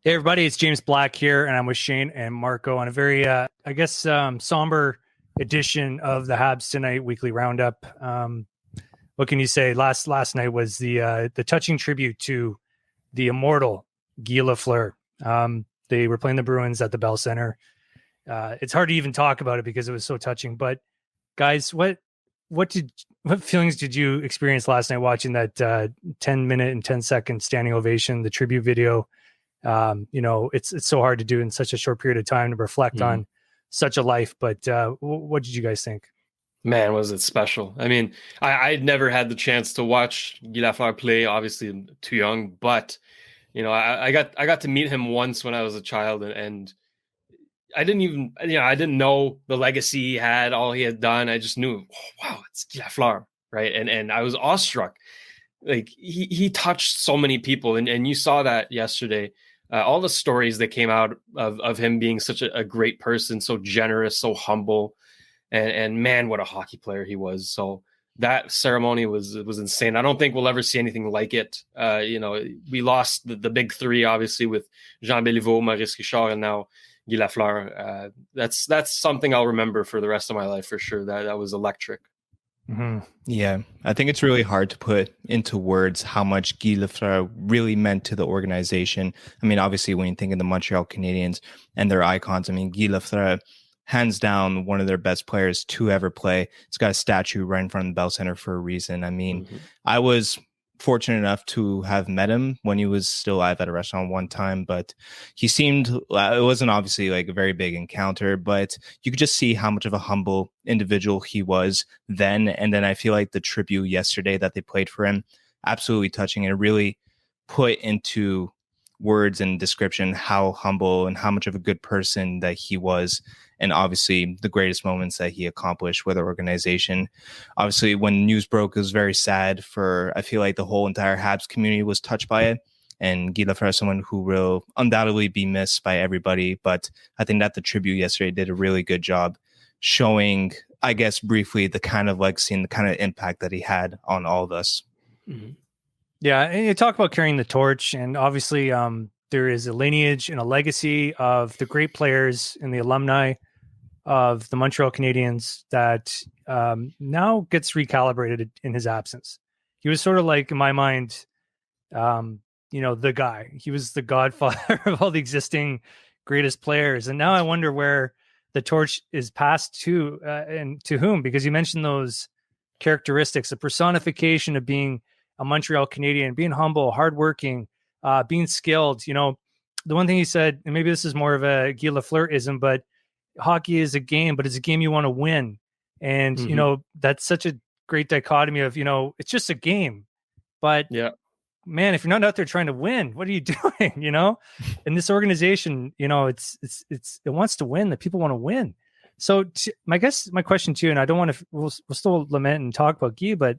Hey everybody, it's James Black here, and I'm with Shayne and Marco on a very, somber edition of the Habs Tonight weekly roundup. What can you say? Last night was the touching tribute to the immortal Guy Lafleur. They were playing the Bruins at the Bell Center. It's hard to even talk about it because it was so touching. But guys, what feelings did you experience last night watching that 10-minute and 10-second standing ovation, the tribute video? It's so hard to do in such a short period of time to reflect on such a life. But what did you guys think? Man, was it special. I mean, I'd never had the chance to watch Guy Lafleur play, obviously too young, but I got to meet him once when I was a child, and I didn't know the legacy he had, all he had done. I just knew, oh, wow, it's Guy Lafleur, right? And I was awestruck. Like he touched so many people, and you saw that yesterday. All the stories that came out of him being such a great person, so generous, so humble, and man, what a hockey player he was. So that ceremony was insane. I don't think we'll ever see anything like it. We lost the big three, obviously, with Jean Béliveau, Maurice Richard, and now Guy Lafleur. That's something I'll remember for the rest of my life for sure. That was electric. Mm-hmm. Yeah, I think it's really hard to put into words how much Guy Lafleur really meant to the organization. I mean, obviously, when you think of the Montreal Canadiens and their icons, I mean, Guy Lafleur, hands down, one of their best players to ever play. It's got a statue right in front of the Bell Center for a reason. I mean, I was fortunate enough to have met him when he was still alive at a restaurant one time, but he seemed, it wasn't obviously like a very big encounter, but you could just see how much of a humble individual he was then. And then I feel like the tribute yesterday that they played for him, absolutely touching, and it really put into words and description how humble and how much of a good person that he was. And obviously the greatest moments that he accomplished with our organization. Obviously, when news broke, it was very sad I feel like the whole entire Habs community was touched by it. And Guy Lafleur is someone who will undoubtedly be missed by everybody. But I think that the tribute yesterday did a really good job showing, I guess, briefly the kind of legacy and the kind of impact that he had on all of us. Mm-hmm. Yeah, and you talk about carrying the torch, and obviously there is a lineage and a legacy of the great players and the alumni of the Montreal Canadiens that now gets recalibrated in his absence. He was sort of like, in my mind, the guy. He was the godfather of all the existing greatest players. And now I wonder where the torch is passed to and to whom, because you mentioned those characteristics, the personification of being a Montreal Canadian, being humble, hardworking, being skilled. The one thing he said, and maybe this is more of a Guy Lafleur-ism, but hockey is a game, but it's a game you want to win. And, that's such a great dichotomy of, it's just a game. But, man, if you're not out there trying to win, what are you doing, And this organization, it wants to win. The people want to win. So my question to you, and I don't want to, we'll still lament and talk about Guy, but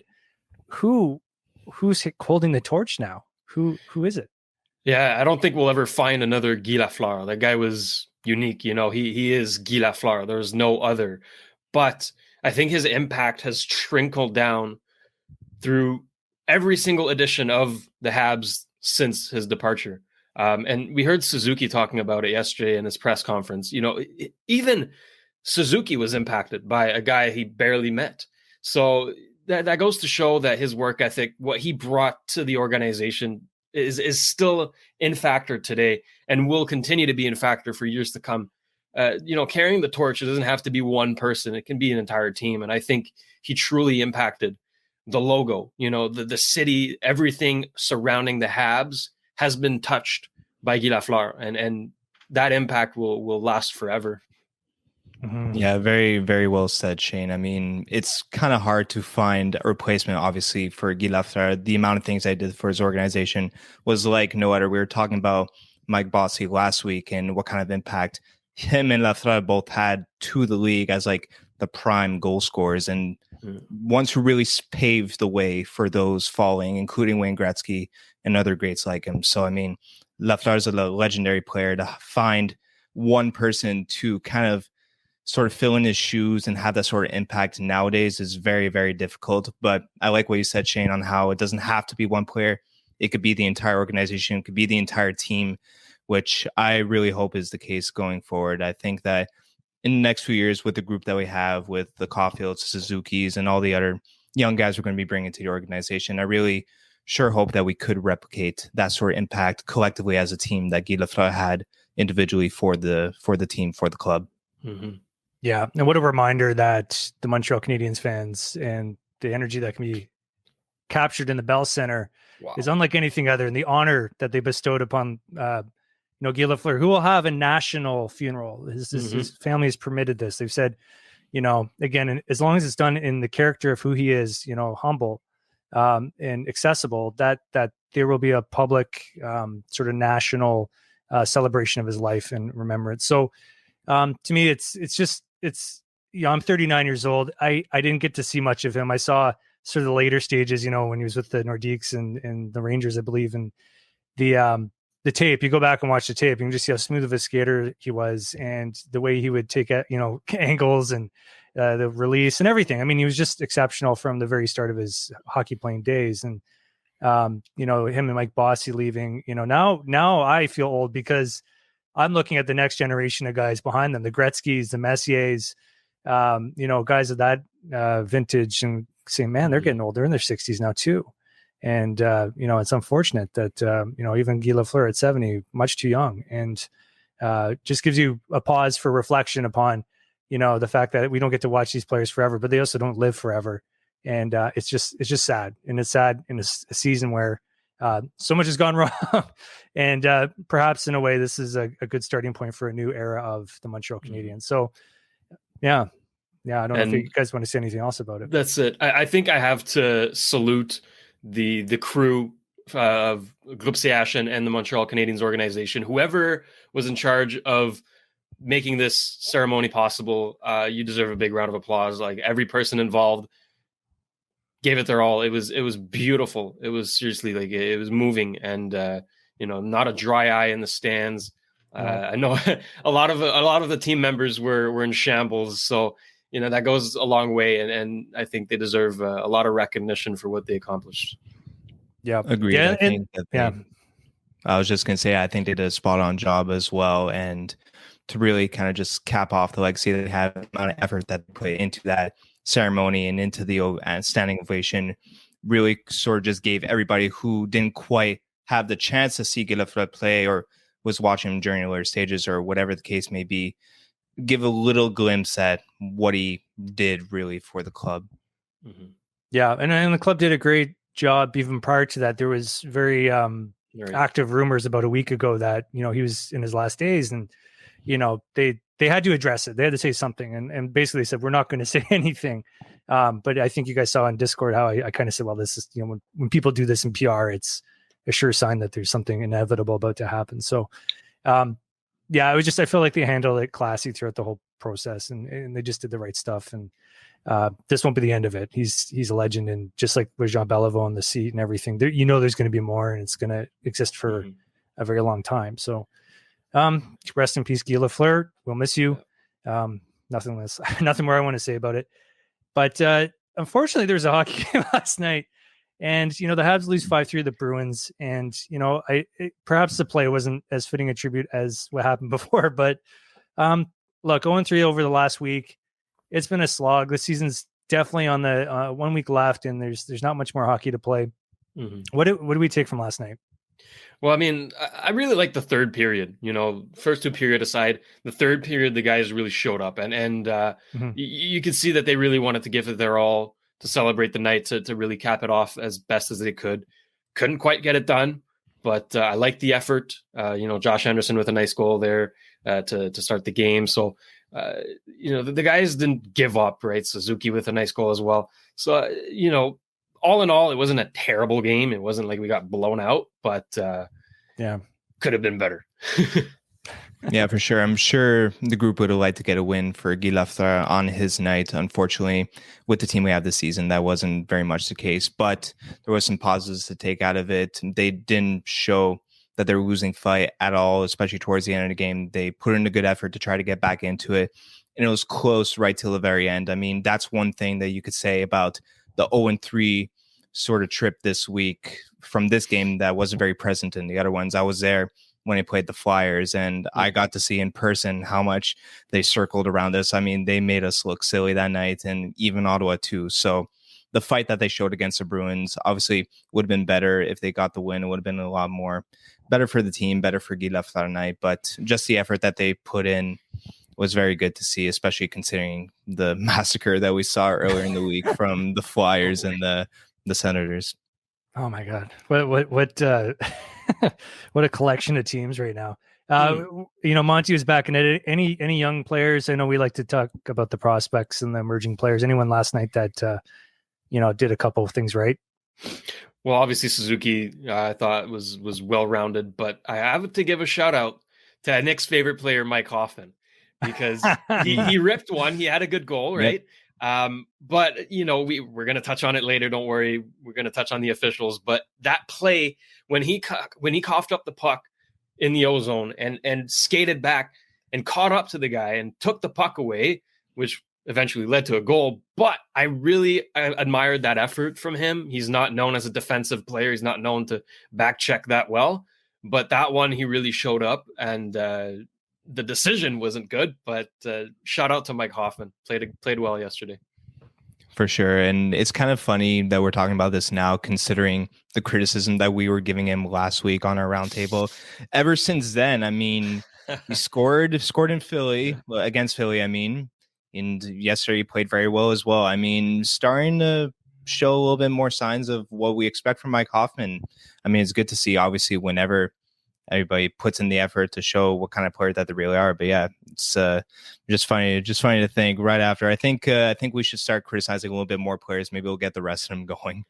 who's holding the torch now? Who is it? Yeah, I don't think we'll ever find another Guy Lafleur. That guy was unique. He is Guy Lafleur. There's no other. But I think his impact has trickled down through every single edition of the Habs since his departure. And we heard Suzuki talking about it yesterday in his press conference. Even Suzuki was impacted by a guy he barely met. So that goes to show that his work ethic, what he brought to the organization, is still in factor today and will continue to be in factor for years to come. Carrying the torch, it doesn't have to be one person. It can be an entire team. And I think he truly impacted the logo, the city, everything surrounding the Habs has been touched by Guy Lafleur, and that impact will last forever. Mm-hmm. Yeah, very, very well said, Shayne. I mean, it's kind of hard to find a replacement, obviously, for Guy Lafleur. The amount of things I did for his organization was like no other. We were talking about Mike Bossy last week and what kind of impact him and Lafleur both had to the league as like the prime goal scorers and ones who really paved the way for those following, including Wayne Gretzky and other greats like him. So, I mean, Lafleur is a legendary player. To find one person to kind of sort of fill in his shoes and have that sort of impact nowadays is very, very difficult. But I like what you said, Shayne, on how it doesn't have to be one player. It could be the entire organization, it could be the entire team. which I really hope is the case going forward. I think that in the next few years, with the group that we have, with the Caulfields, Suzuki's, and all the other young guys we're going to be bringing to the organization, I really sure hope that we could replicate that sort of impact collectively as a team that Guy Lafleur had individually for the team, for the club. Mm-hmm. Yeah, and what a reminder that the Montreal Canadiens fans and the energy that can be captured in the Bell Center is unlike anything other, and the honor that they bestowed upon Guy Lafleur, who will have a national funeral. His family has permitted this. They've said, again, as long as it's done in the character of who he is, humble and accessible, that there will be a public sort of national celebration of his life and remembrance. So to me, it's I'm 39 years old. I didn't get to see much of him. I saw sort of the later stages, when he was with the Nordiques and the Rangers, I believe. And the tape, you go back and watch the tape, you can just see how smooth of a skater he was and the way he would take angles and the release and everything. I mean, he was just exceptional from the very start of his hockey playing days. And him and Mike Bossy leaving, now I feel old because I'm looking at the next generation of guys behind them, the Gretzkys, the Messiers, guys of that vintage, and saying, man, they're getting old. They're in their 60s now too. And, it's unfortunate that, even Guy Lafleur at 70, much too young, and just gives you a pause for reflection upon, the fact that we don't get to watch these players forever, but they also don't live forever. And it's just sad. And it's sad in a season where so much has gone wrong. And perhaps in a way, this is a good starting point for a new era of the Montreal Canadiens. So, yeah, I don't know if you guys want to say anything else about it. That's it. I think I have to salute the crew of Groupe CH and the Montreal Canadiens organization. Whoever was in charge of making this ceremony possible, you deserve a big round of applause. Like, every person involved gave it their all. It was beautiful. It was seriously, like, it was moving, and not a dry eye in the stands. I know a lot of the team members were in shambles. So, that goes a long way, and I think they deserve a lot of recognition for what they accomplished. Yeah, agreed. Yeah, I was just gonna say, I think they did a spot on job as well, and to really kind of just cap off the legacy they have, the amount of effort that they put into that ceremony and into the standing ovation, really sort of just gave everybody who didn't quite have the chance to see Guy Lafleur play or was watching him during the later stages or whatever the case may be, give a little glimpse at what he did really for the club. Mm-hmm. Yeah, and the club did a great job even prior to that. There was very active rumors about a week ago that he was in his last days, and they had to address it. They had to say something, and basically said, we're not going to say anything. But I think you guys saw on Discord how I kind of said, well, this is when people do this in PR, it's a sure sign that there's something inevitable about to happen. So I feel like they handled it classy throughout the whole process, and they just did the right stuff. And this won't be the end of it. He's a legend, and just like with Jean Beliveau on the seat and everything, there, there's going to be more, and it's going to exist for a very long time. So rest in peace, Guy Lafleur. We'll miss you. Nothing more I want to say about it. But unfortunately, there was a hockey game last night, and the Habs lose 5-3 to the Bruins, and perhaps the play wasn't as fitting a tribute as what happened before. But look, 0-3 over the last week, it's been a slog. The season's definitely on the 1 week left, and there's not much more hockey to play. Mm-hmm. What do we take from last night? Well, I mean, I really like the third period. First two period aside, the third period, the guys really showed up, and you could see that they really wanted to give it their all to celebrate the night, to really cap it off as best as they could. Couldn't quite get it done, but I liked the effort. Josh Anderson with a nice goal there to start the game. So, the guys didn't give up, right? Suzuki with a nice goal as well. So, all in all, it wasn't a terrible game. It wasn't like we got blown out, but could have been better. Yeah, for sure. I'm sure the group would have liked to get a win for Guy Lafleur on his night. Unfortunately, with the team we have this season, that wasn't very much the case, but there was some positives to take out of it. They didn't show that they were losing fight at all, especially towards the end of the game. They put in a good effort to try to get back into it, and it was close right till the very end. I mean, that's one thing that you could say about the 0-3 sort of trip this week from this game that wasn't very present in the other ones. I was there when he played the Flyers, and I got to see in person how much they circled around us. I mean, they made us look silly that night, and even Ottawa too. So the fight that they showed against the Bruins obviously would have been better if they got the win. It would have been a lot more better for the team, better for Guy Lafleur night, but just the effort that they put in was very good to see, especially considering the massacre that we saw earlier in the week from the Flyers and the Senators. Oh my God. What what a collection of teams right now. Monty was back in it. Any young players? I know we like to talk about the prospects and the emerging players. Anyone last night that did a couple of things right? Well, obviously Suzuki, I thought was well-rounded, but I have to give a shout out to Nick's favorite player, Mike Hoffman, because he ripped one. He had a good goal, right? Yep. But we're going to touch on it later. Don't worry. We're going to touch on the officials, but that play when he coughed up the puck in the O-zone and skated back and caught up to the guy and took the puck away, which eventually led to a goal. But I really admired that effort from him. He's not known as a defensive player. He's not known to back check that well, but that one, he really showed up, and the decision wasn't good, but shout out to Mike Hoffman. Played well yesterday. For sure. And it's kind of funny that we're talking about this now, considering the criticism that we were giving him last week on our roundtable. Ever since then, I mean, he scored in Philly, against Philly, I mean. And yesterday he played very well as well. I mean, starting to show a little bit more signs of what we expect from Mike Hoffman. I mean, it's good to see, obviously, whenever everybody puts in the effort to show what kind of player that they really are. But yeah, it's just funny to think right after. I think we should start criticizing a little bit more players. Maybe we'll get the rest of them going.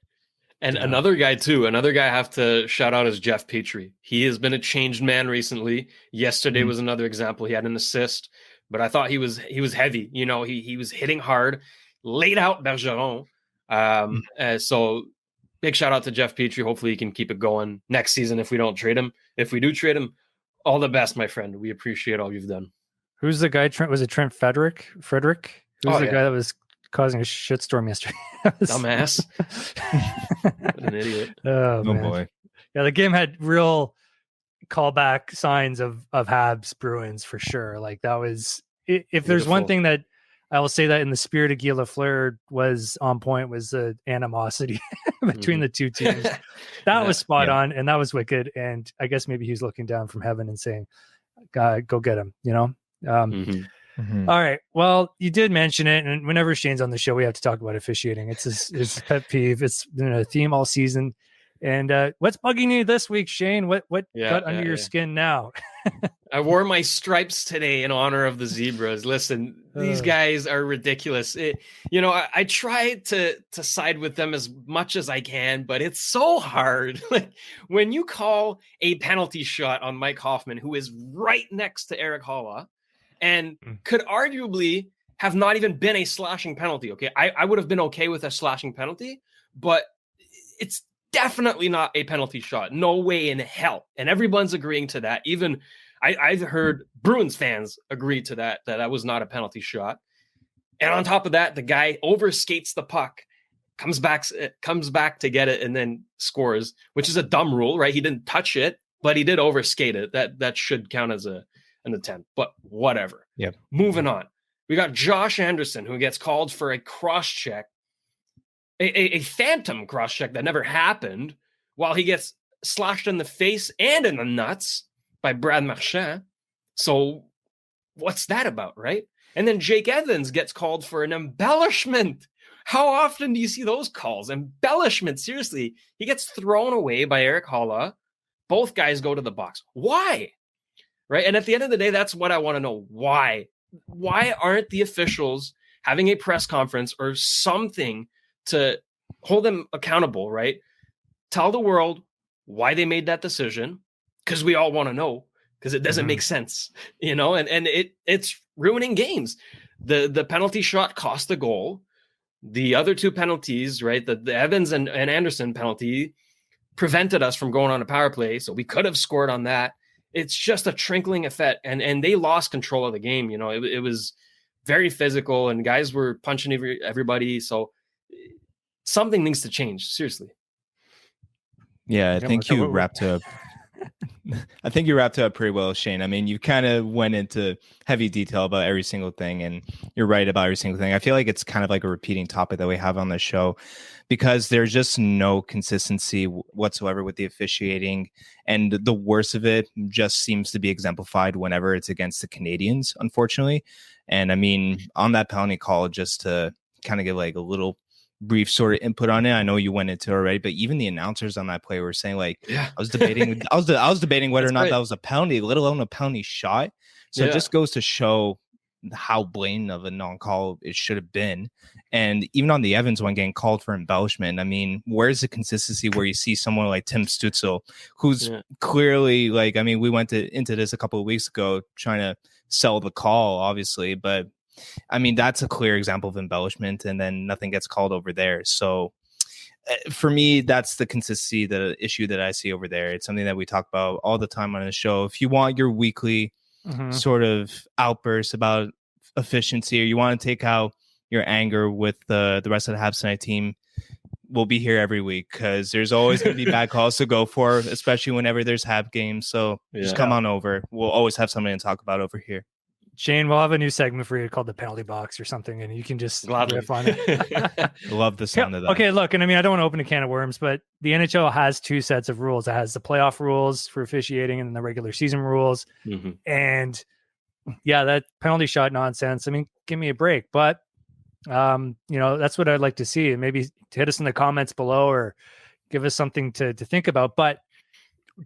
And another guy I have to shout out is Jeff Petrie. He has been a changed man recently. Yesterday was another example. He had an assist, but I thought he was heavy. He was hitting hard, laid out Bergeron. So big shout out to Jeff Petrie. Hopefully he can keep it going next season if we don't trade him. If we do trade him, all the best, my friend. We appreciate all you've done. Who's the guy? Was it Trent Frederick? Who's the guy that was causing a shitstorm yesterday? Dumbass. What an idiot. Oh boy. Yeah, the game had real callback signs of Habs Bruins for sure. Like that was, if there's one thing that I will say that in the spirit of Guy Lafleur was on point, was the animosity between the two teams. That was spot on, and that was wicked. And I guess maybe he was looking down from heaven and saying, "God, go get him," All right. Well, you did mention it, and whenever Shane's on the show, we have to talk about officiating. It's his pet peeve. It's been a theme all season. And what's bugging you this week, Shane? What got under your skin now? I wore my stripes today in honor of the Zebras. Listen, these guys are ridiculous. I try to side with them as much as I can, but it's so hard. Like when you call a penalty shot on Mike Hoffman, who is right next to Eric Holla, and could arguably have not even been a slashing penalty. Okay, I would have been okay with a slashing penalty, but it's definitely not a penalty shot. No way in hell. And everyone's agreeing to that. Even I've heard Bruins fans agree to that was not a penalty shot. And on top of that, the guy overskates the puck, comes back to get it, and then scores, which is a dumb rule, right? He didn't touch it, but he did overskate it. That should count as an attempt, but whatever. Yeah. Moving on. We got Josh Anderson, who gets called for a cross-check, a phantom cross-check that never happened, while he gets slashed in the face and in the nuts by Brad Marchand. So what's that about, right? And then Jake Evans gets called for an embellishment. How often do you see those calls? Embellishment, seriously. He gets thrown away by Eric Holla. Both guys go to the box. Why? Right? And at the end of the day, that's what I want to know. Why? Why aren't the officials having a press conference or something to hold them accountable, right? Tell the world why they made that decision, because we all want to know, because it doesn't make sense, and it's ruining games. The penalty shot cost the goal. The other two penalties, right? The Evans and Anderson penalty prevented us from going on a power play, so we could have scored on that. It's just a trickling effect, and they lost control of the game. It was very physical, and guys were punching everybody. So something needs to change, seriously. Yeah, I think you wrapped up. I think you wrapped it up pretty well, Shane. I mean, you kind of went into heavy detail about every single thing, and you're right about every single thing. I feel like it's kind of like a repeating topic that we have on the show because there's just no consistency whatsoever with the officiating. And the worst of it just seems to be exemplified whenever it's against the Canadiens, unfortunately. And I mean, on that penalty call, just to kind of give like a little brief sort of input on it. I know you went into it already, but even the announcers on that play were saying like, Yeah. I was debating whether or not right. that was a penalty, let alone a penalty shot. So Yeah. it just goes to show how blatant of a non-call it should have been. And even on the Evans one getting called for embellishment, I mean, where's the consistency where you see someone like Tim Stützle, who's clearly like, I mean, we went into this a couple of weeks ago trying to sell the call, obviously, but I mean, that's a clear example of embellishment, and then nothing gets called over there. So for me, that's the consistency, the issue that I see over there. It's something that we talk about all the time on the show. If you want your weekly sort of outbursts about efficiency, or you want to take out your anger with the rest of the Habs Tonight team, we'll be here every week because there's always going to be bad calls to go for, especially whenever there's Hab games. So just come on over. We'll always have something to talk about over here. Shane, we'll have a new segment for you called the penalty box or something, and you can just riff on it. Love the sound of that. Okay, look, and I mean, I don't want to open a can of worms, but the NHL has two sets of rules. It has the playoff rules for officiating and the regular season rules. And yeah, that penalty shot nonsense. I mean, give me a break. But that's what I'd like to see. And maybe hit us in the comments below or give us something to think about. But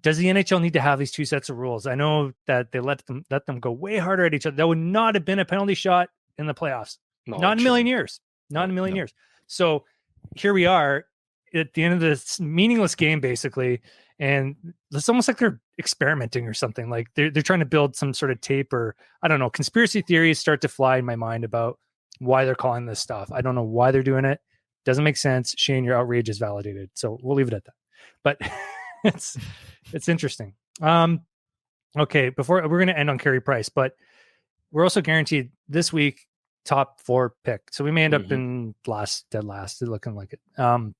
does the NHL need to have these two sets of rules? I know that they let them go way harder at each other. That would not have been a penalty shot in the playoffs. Not in a million years. Not in a million years. So here we are at the end of this meaningless game, basically. And it's almost like they're experimenting or something. Like they're trying to build some sort of tape, or I don't know, conspiracy theories start to fly in my mind about why they're calling this stuff. I don't know why they're doing it. Doesn't make sense. Shane, your outrage is validated. So we'll leave it at that. But it's interesting. Okay, before we're going to end on Carey Price, but we're also guaranteed this week top 4 pick. So we may end up in dead last, looking like it.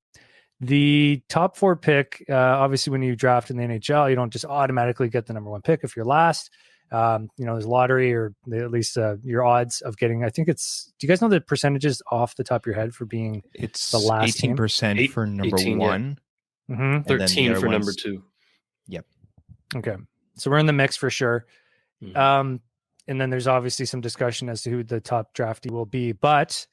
The top 4 pick, obviously when you draft in the NHL, you don't just automatically get the number 1 pick if you're last. There's lottery, or at least your odds of getting, I think it's, do you guys know the percentages off the top of your head for being it's the last 18% for number 18, 1. Yeah. 13 for number 2. Yep. Okay. So we're in the mix for sure. And then there's obviously some discussion as to who the top draftee will be, but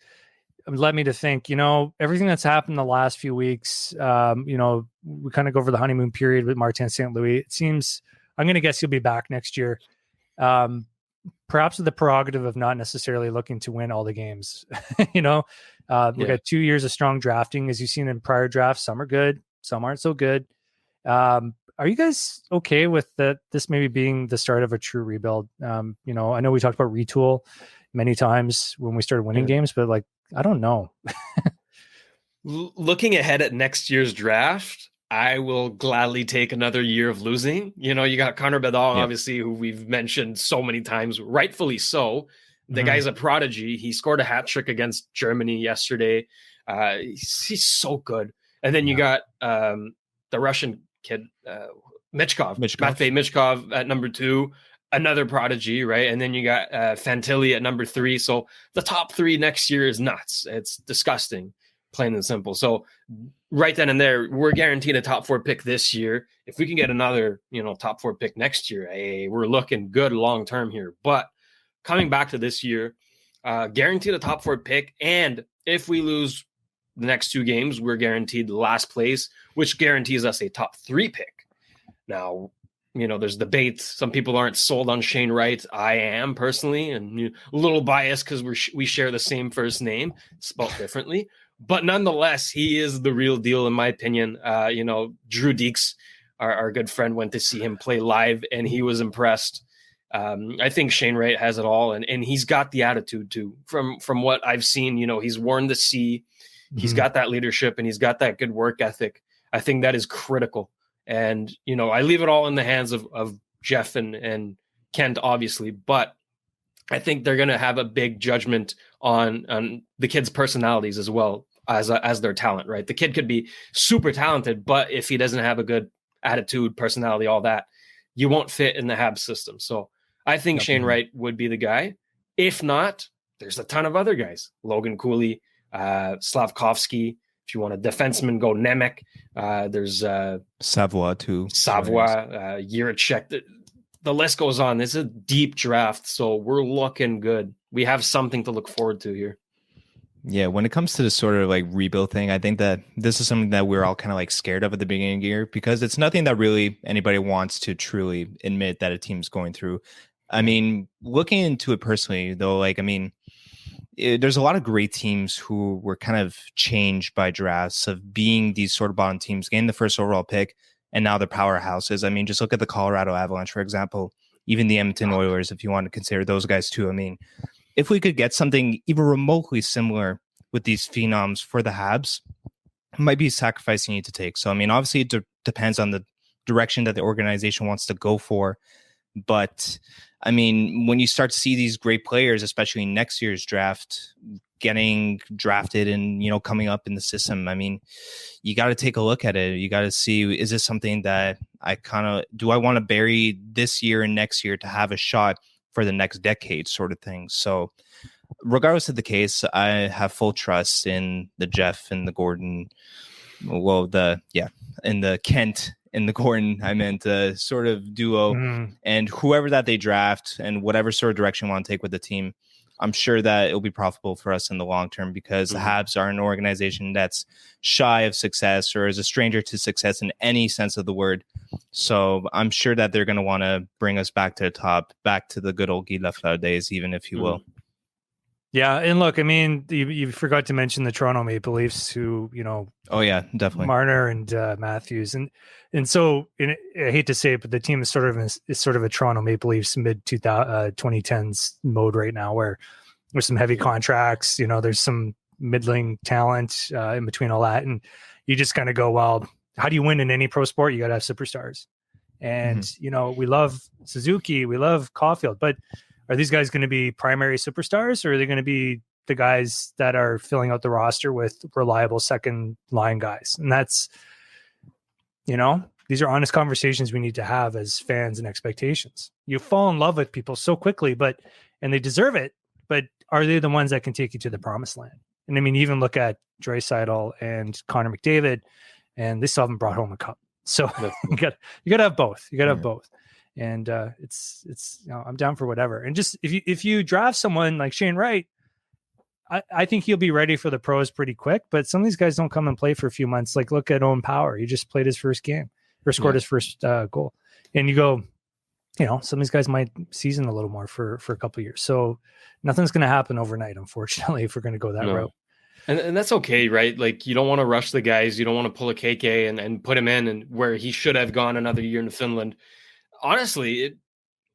led me to think, everything that's happened the last few weeks, we kind of go over the honeymoon period with Martin St. Louis. It seems, I'm going to guess he'll be back next year. Perhaps with the prerogative of not necessarily looking to win all the games. We got 2 years of strong drafting, as you've seen in prior drafts. Some are good, some aren't so good. Are you guys okay with this maybe being the start of a true rebuild? I know we talked about retool many times when we started winning games, but I don't know. Looking ahead at next year's draft, I will gladly take another year of losing. You got Connor Bedard, obviously, who we've mentioned so many times, rightfully so. The guy's a prodigy. He scored a hat trick against Germany yesterday. He's so good. And then you got the Russian kid, Michkov. Matvei Michkov at number 2, another prodigy, right? And then you got Fantilli at number 3. So the top 3 next year is nuts. It's disgusting, plain and simple. So right then and there, we're guaranteed a top 4 pick this year. If we can get another, top 4 pick next year, hey, we're looking good long term here. But coming back to this year, guaranteed a top 4 pick, and if we lose the next 2 games, we're guaranteed last place, which guarantees us a top 3 pick. Now, there's debate. Some people aren't sold on Shane Wright. I am personally, and a little biased because we share the same first name, spelled differently. But nonetheless, he is the real deal, in my opinion. Drew Deeks, our good friend, went to see him play live, and he was impressed. I think Shane Wright has it all, and he's got the attitude too. From what I've seen, he's worn the sea. He's got that leadership, and he's got that good work ethic. I think that is critical. And, I leave it all in the hands of Jeff and Kent, obviously, but I think they're going to have a big judgment on the kids' personalities as well as their talent, right? The kid could be super talented, but if he doesn't have a good attitude, personality, all that, you won't fit in the Habs system. So I think Shayne Wright would be the guy. If not, there's a ton of other guys. Logan Cooley, Slavkovsky. If you want a defenseman, go Nemec. There's Savoie too. Savoie, Jiricek. The list goes on. This is a deep draft, so we're looking good. We have something to look forward to here. Yeah, when it comes to this sort of like rebuild thing, I think that this is something that we're all kind of like scared of at the beginning of the year, because it's nothing that really anybody wants to truly admit that a team's going through. I mean, looking into it personally, though, like, I mean, there's a lot of great teams who were kind of changed by drafts of being these sort of bottom teams, getting the first overall pick, and now they're powerhouses. I mean, just look at the Colorado Avalanche, for example, even the Edmonton Oilers, if you want to consider those guys too. I mean, if we could get something even remotely similar with these phenoms for the Habs, it might be a sacrifice you need to take. So, I mean, obviously it depends on the direction that the organization wants to go for. But, I mean, when you start to see these great players, especially in next year's draft, getting drafted and, you know, coming up in the system, I mean, you got to take a look at it. You got to see, is this something that do I want to bury this year and next year to have a shot for the next decade sort of thing? So regardless of the case, I have full trust in the Jeff and the Gordon, and the Kent and the Gordon, I meant sort of duo, and whoever that they draft and whatever sort of direction you want to take with the team, I'm sure that it'll be profitable for us in the long term, because the Habs are an organization that's shy of success or is a stranger to success in any sense of the word. So I'm sure that they're going to want to bring us back to the top, back to the good old Guy Lafleur days, even if you will. Yeah, and look, I mean, you forgot to mention the Toronto Maple Leafs, who, you know, oh yeah, definitely, Marner and Matthews, and so I hate to say it, but the team is sort of a Toronto Maple Leafs mid 2010s mode right now, where there's some heavy contracts, you know, there's some middling talent in between all that, and you just kind of go, well, how do you win in any pro sport? You got to have superstars, and you know, we love Suzuki, we love Caulfield, but are these guys going to be primary superstars, or are they going to be the guys that are filling out the roster with reliable second line guys? And that's, you know, these are honest conversations we need to have as fans and expectations. You fall in love with people so quickly, and they deserve it, but are they the ones that can take you to the promised land? And I mean, even look at Draisaitl and Connor McDavid, and they still haven't brought home a cup. So you got to have both. You got to have both. And it's you know, I'm down for whatever. And just if you draft someone like Shayne Wright, I think he'll be ready for the pros pretty quick. But some of these guys don't come and play for a few months. Like, look at Owen Power. He just played his first game or scored his first goal. And you go, you know, some of these guys might season a little more for a couple of years. So nothing's going to happen overnight, unfortunately, if we're going to go that route. And that's okay, right? Like, you don't want to rush the guys. You don't want to pull a KK and put him in and where he should have gone another year in Finland. Honestly,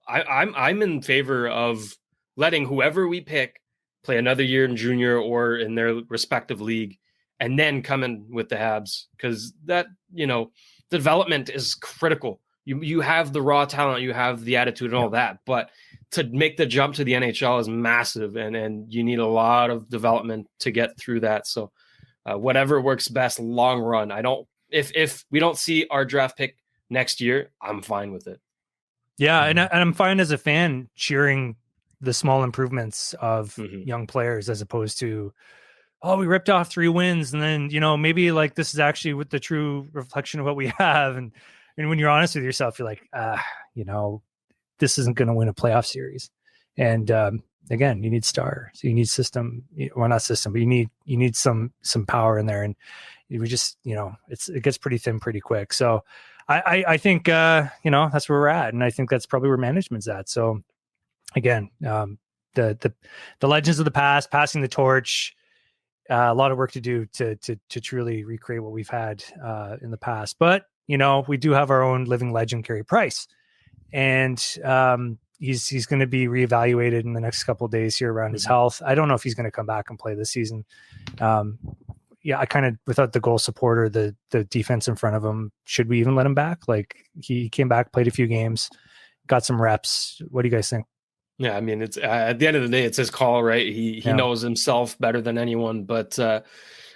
I'm in favor of letting whoever we pick play another year in junior or in their respective league, and then come in with the Habs, because that, you know, development is critical. You have the raw talent, you have the attitude and all that, but to make the jump to the NHL is massive, and you need a lot of development to get through that. So whatever works best long run. If we don't see our draft pick next year, I'm fine with it. Yeah, and I'm fine as a fan cheering the small improvements of young players, as opposed to, oh, we ripped off 3 wins, and then, you know, maybe like this is actually what the true reflection of what we have. And when you're honest with yourself, you're like, you know, this isn't going to win a playoff series. And again, you need star, so you need system, well, not system, but you need some power in there, and we just, you know, it gets pretty thin pretty quick. So I think, you know, that's where we're at. And I think that's probably where management's at. So again, the legends of the past, passing the torch, a lot of work to do to truly recreate what we've had in the past. But, you know, we do have our own living legend, Carey Price. And he's going to be reevaluated in the next couple of days here around his health. I don't know if he's going to come back and play this season. Yeah, I kind of, without the goal supporter, the defense in front of him, should we even let him back? Like, he came back, played a few games, got some reps. What do you guys think? Yeah, I mean, it's at the end of the day, it's his call, right? He knows himself better than anyone. But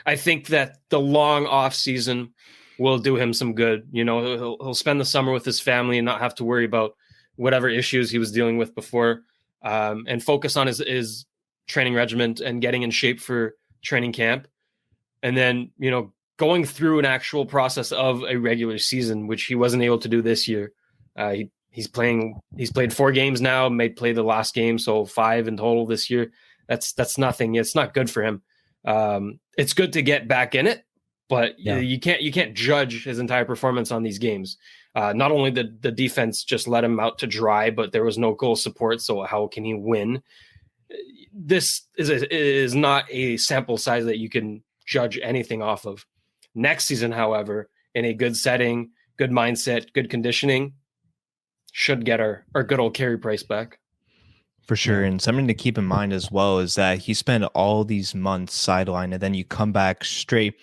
I think that the long off season, will do him some good. You know, he'll spend the summer with his family and not have to worry about whatever issues he was dealing with before, and focus on his training regimen and getting in shape for training camp. And then, you know, going through an actual process of a regular season, which he wasn't able to do this year. He's played 4 games now, may play the last game, so 5 in total this year. That's nothing. It's not good for him. It's good to get back in it, but you can't judge his entire performance on these games. Not only the defense just let him out to dry, but there was no goal support. So how can he win? This is not a sample size that you can judge anything off of. Next season, however, in a good setting, good mindset, good conditioning, should get our good old Carey Price back. For sure. And something to keep in mind as well is that he spent all these months sidelined, and then you come back straight,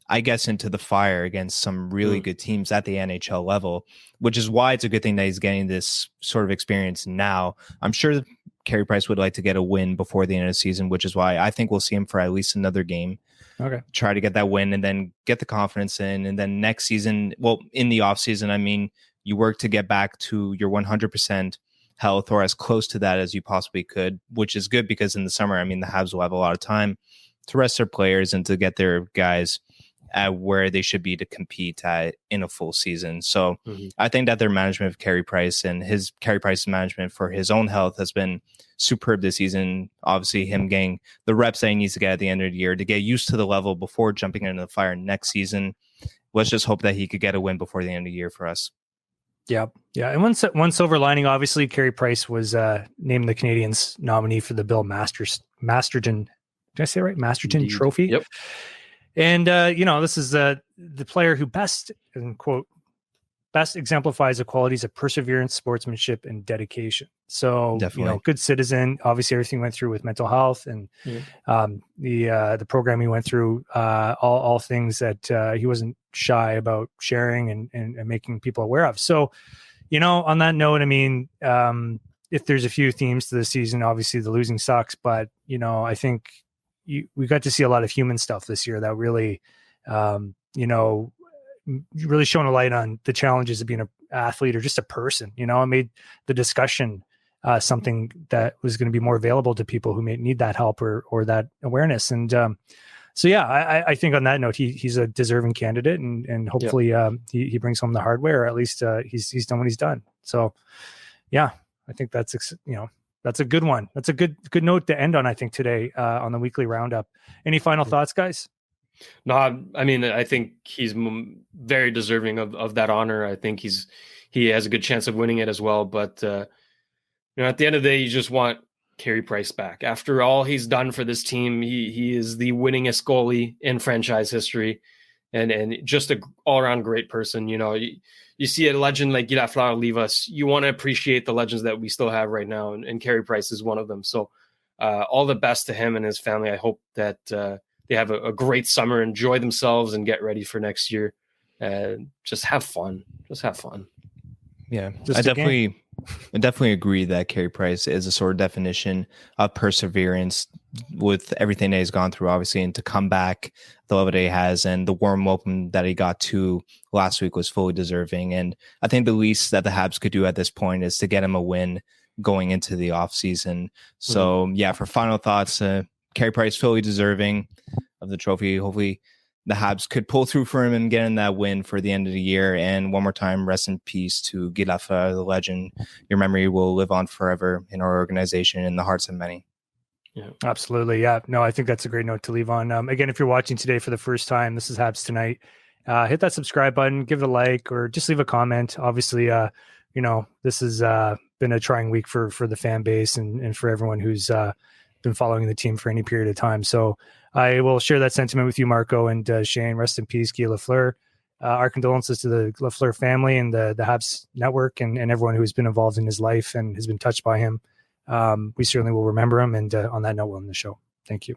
I guess, into the fire against some really good teams at the NHL level, which is why it's a good thing that he's getting this sort of experience now. I'm sure Carey Price would like to get a win before the end of the season, which is why I think we'll see him for at least another game. Okay. Try to get that win and then get the confidence in. And then next season, well, in the offseason, I mean, you work to get back to your 100% health or as close to that as you possibly could, which is good because in the summer, I mean, the Habs will have a lot of time to rest their players and to get their guys at where they should be to compete in a full season. So I think that their management of Carey Price and his Carey Price's management for his own health has been superb this season. Obviously, him getting the reps that he needs to get at the end of the year to get used to the level before jumping into the fire next season. Let's just hope that he could get a win before the end of the year for us. Yeah. And one silver lining, obviously, Carey Price was named the Canadiens nominee for the Bill Masterton. Did I say it right? Masterton Indeed. Trophy. Yep. And this is the player who best exemplifies the qualities of perseverance, sportsmanship, and dedication. So, Definitely. Good citizen. Obviously, everything went through with mental health and the program he went through. All things that he wasn't shy about sharing and making people aware of. So, on that note, I mean, if there's a few themes to the season, obviously the losing sucks, but I think we got to see a lot of human stuff this year that really, really shone a light on the challenges of being an athlete or just a person. It made the discussion something that was going to be more available to people who may need that help or that awareness. And I think on that note, he's a deserving candidate, and hopefully he brings home the hardware, or at least he's done what he's done. So, I think that's a good one. That's a good note to end on, I think, today on the weekly roundup. Any final thoughts, guys? No, I mean, I think he's very deserving of that honor. I think he has a good chance of winning it as well. But at the end of the day, you just want Carey Price back. After all he's done for this team, he is the winningest goalie in franchise history, and just an all around great person. You see a legend like Guy Lafleur leave us, you want to appreciate the legends that we still have right now, and Carey Price is one of them. So all the best to him and his family. I hope that they have a great summer, enjoy themselves, and get ready for next year. Just have fun. Yeah, I definitely agree that Carey Price is a sort of definition of perseverance with everything that he's gone through, obviously, and to come back the level that he has and the warm welcome that he got to last week was fully deserving. And I think the least that the Habs could do at this point is to get him a win going into the offseason. So, for final thoughts, Carey Price fully deserving of the trophy. Hopefully the Habs could pull through for him and get in that win for the end of the year. And one more time, rest in peace to Guy Lafleur, the legend. Your memory will live on forever in our organization, in the hearts of many. Yeah, absolutely. Yeah, no, I think that's a great note to leave on. Again, if you're watching today for the first time, this is Habs Tonight. Hit that subscribe button, give it a like, or just leave a comment. Obviously, this has been a trying week for the fan base and for everyone who's been following the team for any period of time. So I will share that sentiment with you, Marco and Shane. Rest in peace, Guy Lafleur. Our condolences to the Lafleur family and the Habs network and everyone who has been involved in his life and has been touched by him. We certainly will remember him. And on that note, we'll end the show. Thank you.